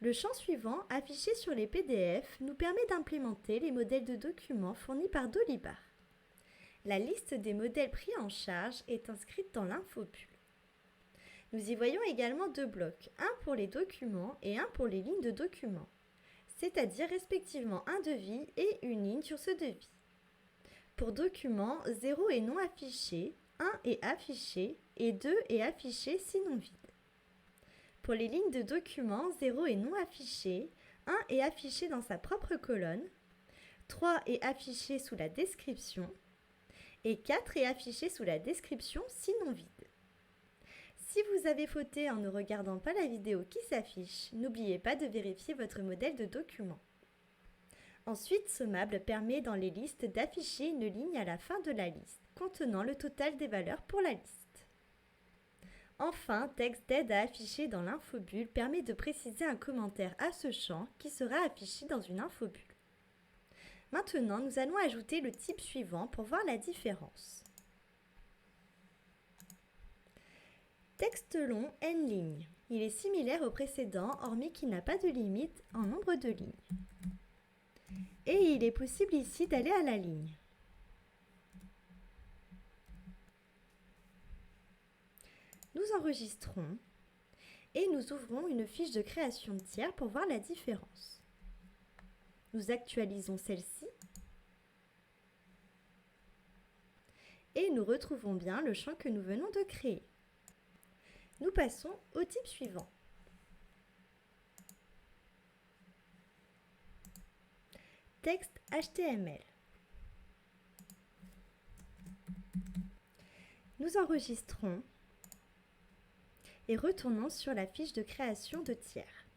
Le champ suivant, affiché sur les PDF, nous permet d'implémenter les modèles de documents fournis par Dolibar. La liste des modèles pris en charge est inscrite dans l'infobulle. Nous y voyons également deux blocs, un pour les documents et un pour les lignes de documents, c'est-à-dire respectivement un devis et une ligne sur ce devis. Pour documents, 0 est non affiché, 1 est affiché et 2 est affiché sinon vide. Pour les lignes de documents, 0 est non affiché, 1 est affiché dans sa propre colonne, 3 est affiché sous la description et 4 est affiché sous la description sinon vide. Si vous avez fauté en ne regardant pas la vidéo qui s'affiche, n'oubliez pas de vérifier votre modèle de document. Ensuite, Sommable permet dans les listes d'afficher une ligne à la fin de la liste, contenant le total des valeurs pour la liste. Enfin, Texte d'aide à afficher dans l'infobulle permet de préciser un commentaire à ce champ qui sera affiché dans une infobulle. Maintenant, nous allons ajouter le type suivant pour voir la différence. Texte long N lignes. Il est similaire au précédent, hormis qu'il n'a pas de limite en nombre de lignes. Et il est possible ici d'aller à la ligne. Nous enregistrons et nous ouvrons une fiche de création de tiers pour voir la différence. Nous actualisons celle-ci et nous retrouvons bien le champ que nous venons de créer. Nous passons au type suivant. Texte HTML. Nous enregistrons et retournons sur la fiche de création de tiers.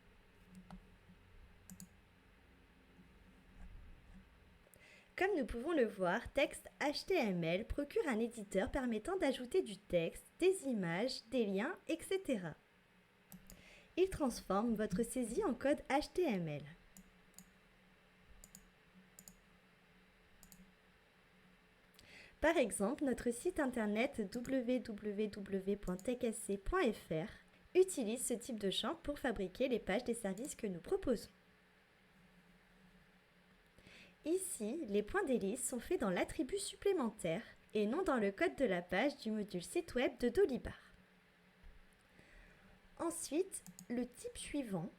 Comme nous pouvons le voir, Texte HTML procure un éditeur permettant d'ajouter du texte, des images, des liens, etc. Il transforme votre saisie en code HTML. Par exemple, notre site internet www.techassez.fr utilise ce type de champ pour fabriquer les pages des services que nous proposons. Ici, les points d'hélice sont faits dans l'attribut supplémentaire et non dans le code de la page du module site web de Dolibar. Ensuite, le type suivant,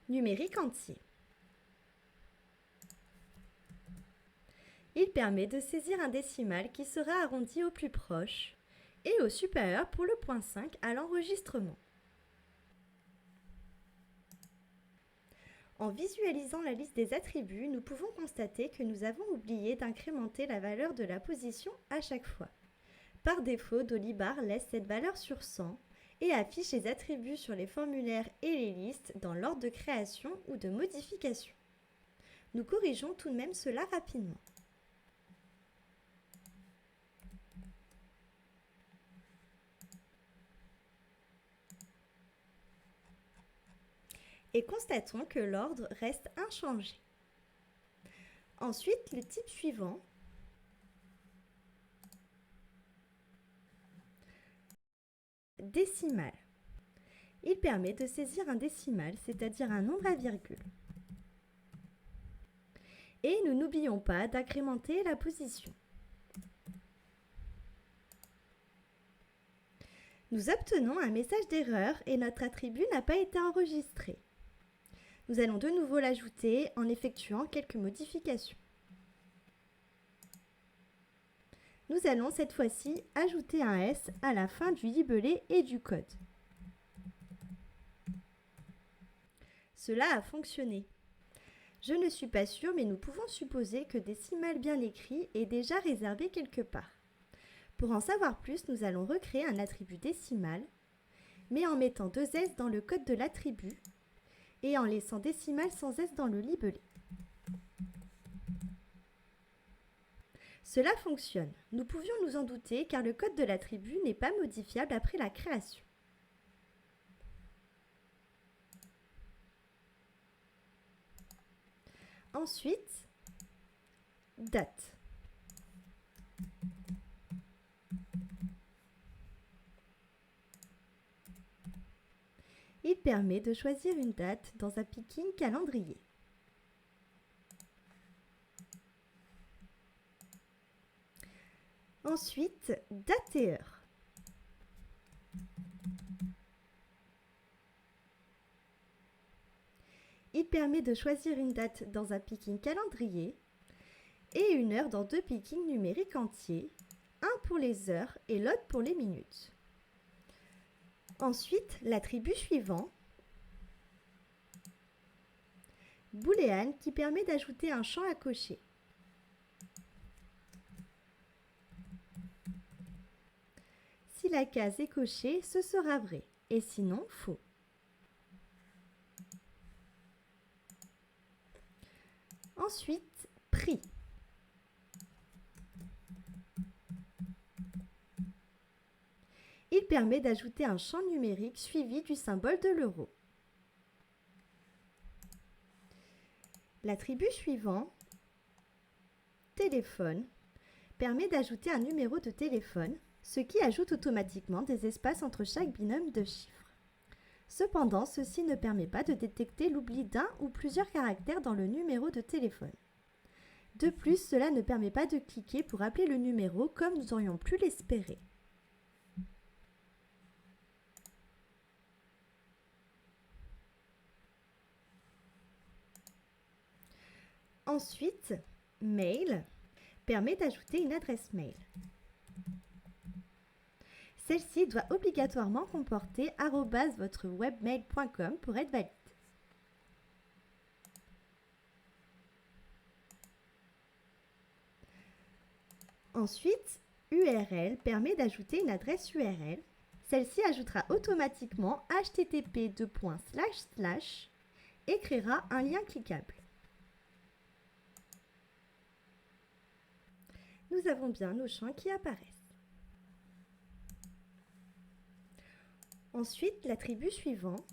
numérique entier. Il permet de saisir un décimal qui sera arrondi au plus proche et au supérieur pour le point 5 à l'enregistrement. En visualisant la liste des attributs, nous pouvons constater que nous avons oublié d'incrémenter la valeur de la position à chaque fois. Par défaut, Dolibar laisse cette valeur sur 100 et affiche les attributs sur les formulaires et les listes dans l'ordre de création ou de modification. Nous corrigeons tout de même cela rapidement. Et constatons que l'ordre reste inchangé. Ensuite, le type suivant, décimal. Il permet de saisir un décimal, c'est-à-dire un nombre à virgule. Et nous n'oublions pas d'incrémenter la position. Nous obtenons un message d'erreur et notre attribut n'a pas été enregistré. Nous allons de nouveau l'ajouter en effectuant quelques modifications. Nous allons cette fois-ci ajouter un S à la fin du libellé et du code. Cela a fonctionné. Je ne suis pas sûre, mais nous pouvons supposer que décimal bien écrit est déjà réservé quelque part. Pour en savoir plus, nous allons recréer un attribut décimal, mais en mettant 2 S dans le code de l'attribut et en laissant décimal sans S dans le libellé. Cela fonctionne. Nous pouvions nous en douter car le code de l'attribut n'est pas modifiable après la création. Ensuite, date. Il permet de choisir une date dans un picking calendrier. Ensuite, date et heure. Il permet de choisir une date dans un picking calendrier et une heure dans deux pickings numériques entiers, un pour les heures et l'autre pour les minutes. Ensuite, l'attribut suivant, Boolean, qui permet d'ajouter un champ à cocher. Si la case est cochée, ce sera vrai, et sinon faux. Ensuite, prix. Il permet d'ajouter un champ numérique suivi du symbole de l'euro. L'attribut suivant, téléphone, permet d'ajouter un numéro de téléphone, ce qui ajoute automatiquement des espaces entre chaque binôme de chiffres. Cependant, ceci ne permet pas de détecter l'oubli d'un ou plusieurs caractères dans le numéro de téléphone. De plus, cela ne permet pas de cliquer pour appeler le numéro comme nous aurions pu l'espérer. Ensuite, mail permet d'ajouter une adresse mail. Celle-ci doit obligatoirement comporter @votrewebmail.com pour être valide. Ensuite, URL permet d'ajouter une adresse URL. Celle-ci ajoutera automatiquement http:// et créera un lien cliquable. Nous avons bien nos champs qui apparaissent. Ensuite, l'attribut suivant,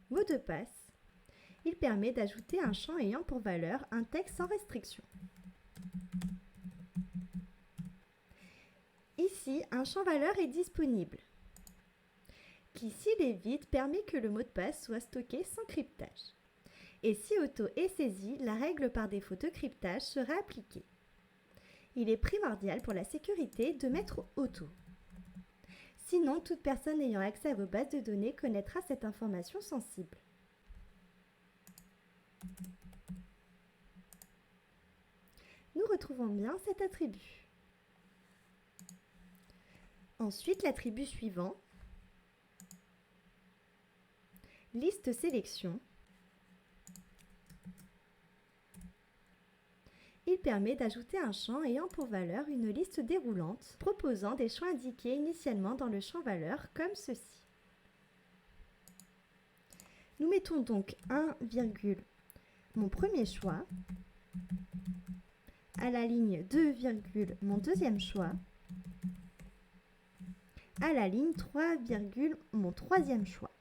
mot de passe, il permet d'ajouter un champ ayant pour valeur un texte sans restriction. Ici, un champ valeur est disponible, qui, s'il est vide, permet que le mot de passe soit stocké sans cryptage. Et si auto est saisi, la règle par défaut de cryptage sera appliquée. Il est primordial pour la sécurité de mettre auto. Sinon, toute personne ayant accès à vos bases de données connaîtra cette information sensible. Nous retrouvons bien cet attribut. Ensuite, l'attribut suivant, liste sélection. Il permet d'ajouter un champ ayant pour valeur une liste déroulante proposant des choix indiqués initialement dans le champ valeur comme ceci. Nous mettons donc 1, mon premier choix, à la ligne 2, mon deuxième choix, à la ligne 3, mon troisième choix.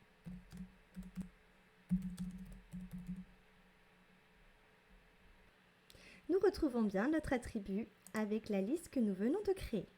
Nous retrouvons bien notre attribut avec la liste que nous venons de créer.